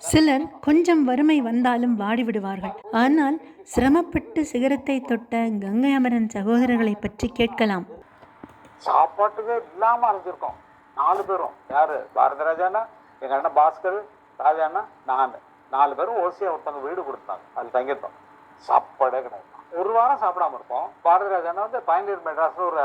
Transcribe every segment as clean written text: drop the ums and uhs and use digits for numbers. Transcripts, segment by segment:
சிலர் கொஞ்சம் வறுமை வந்தாலும் வாடிவிடுவார்கள். ஆனால் சிரமப்பட்டு சிகரத்தை தொட்ட கங்கை அமரன் சகோதரர்களை பற்றி கேட்கலாம். சாப்பாட்டுக்கே இல்லாம அழைச்சிருக்கோம் 4 பேரும். யாரு? பாரதிராஜானா, எங்க அண்ணன் பாஸ்கர், ராஜானா, நான் 4 பேரும் ஓசியா ஒருத்தவங்க வீடு கொடுத்தாங்க. அதில் தங்கியிருந்தோம். சாப்பாடே கிடையாது. ஒரு வாரம் சாப்பிடாம இருப்போம். பாரதிராஜானா வந்து பயணியர் மெட்ராஸ்ல ஒரு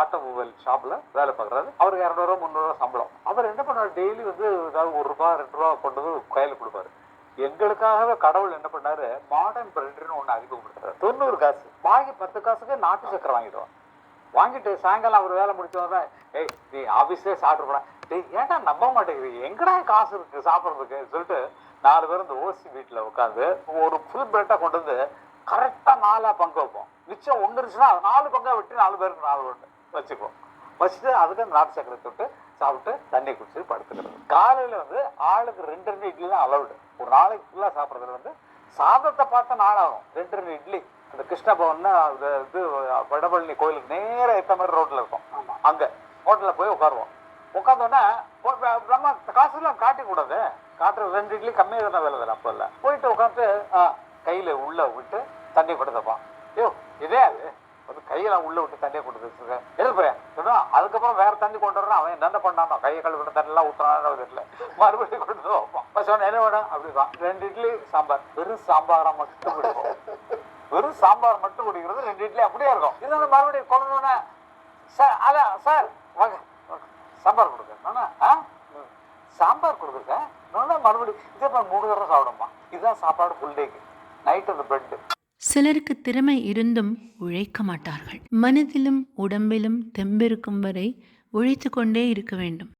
ஆட்டோமொபைல் ஷாப்ல வேலை பார்க்குறாரு. அவருக்கு 200 300 சம்பளம். அவர் என்ன பண்ணாரு, டெய்லி வந்து ஏதாவது 1 ரூபா 2 ரூபா கொண்டு வந்து கையில் கொடுப்பாரு. எங்களுக்காகவே கடவுள் என்ன பண்ணாரு, மாடர்ன் பிரெட்னு ஒன்று அறிமுகப்படுத்துறாரு. 90 காசு, பாக்கி 10 காசுக்கு நாட்டு சக்கரை வாங்கிடுவான். வாங்கிட்டு சாயங்காலம் அவர் வேலை முடிச்சவங்க, ஏய் நீ ஆஃபீஸ்லேயே சாப்பிட்றா, டேய் ஏன்டா நம்ப மாட்டேங்குது, எங்கடா காசு இருக்கு சாப்பிட்றதுக்கு சொல்லிட்டு 4 பேரும் இந்த ஓசி வீட்டில் உட்காந்து ஒரு ஃபுல் பிரெட்டை கொண்டு வந்து கரெக்டாக 4 பங்கு வைப்போம். மிச்சம் ஒன்று இருந்துச்சுன்னா 4 பங்கா விட்டு 4 பேருக்கு 4 ஒன்று வச்சுக்குவோம். வச்சுட்டு அதுக்கு நாட்டு சக்கரை தொட்டு சாப்பிட்டு தண்ணி குடிச்சு படுத்துக்கிறது. காலையில் வந்து ஆளுக்கு 2 இட்லி தான் அலவுடு. ஒரு நாளைக்கு ஃபுல்லாக சாப்பிட்றதுல வந்து சாதத்தை பார்த்தா நாளாகும். 2 இட்லி. அந்த கிருஷ்ண பவன் இது வடபழனி கோயிலுக்கு நேராக ஏற்ற மாதிரி ரோட்டில் இருக்கும். அங்கே ஹோட்டலில் போய் உட்காருவோம். உட்காந்தோன்னா நம்ம காசுலாம் காட்டிக்கூடாது. காட்டுற 2 இட்லி கம்மியாக தானே வேலை தானே. அப்போ இல்லை போயிட்டு உட்காந்து கையில் உள்ளே விட்டு தண்ணி கொடுத்தப்பான். ஐயோ இதே அது வந்து கையெல்லாம் உள்ளே விட்டு தண்ணியை கொண்டு வச்சுருக்கேன் எதிர்ப்பேன் சொன்னா. அதுக்கப்புறம் வேற தண்ணி கொண்டு வரணும். அவன் என்ன பண்ணானோ கையை கழுவிட தண்ணிலாம் ஊற்றுறானோ தெரியல. மறுபடியும் கொண்டு வந்து வைப்பான். சொன்ன என்ன வேணும் அப்படிதான். 2 இட்லி சாம்பார். வெறும் சாம்பாராக மட்டும் குடிப்போம். வெறும் சாம்பார் மட்டும் குடிக்கிறது. 2 இட்லி அப்படியே இருக்கும். இது வந்து மறுபடியும் கொண்டு சார் அதான் சார் வாங்க சாம்பார் கொடுக்குறேன். சாம்பார் கொடுக்குறேன் மறுபடியும் இதே 3 தடவை சாப்பிடுமா. இதுதான் சாப்பாடு ஃபுல் டேக்கு. நைட் அந்த பிரெட். சிலருக்கு திறமை இருந்தும் உழைக்க மாட்டார்கள். மனதிலும் உடம்பிலும் தெம்பிருக்கும் வரை உழைத்து கொண்டே இருக்க வேண்டும்.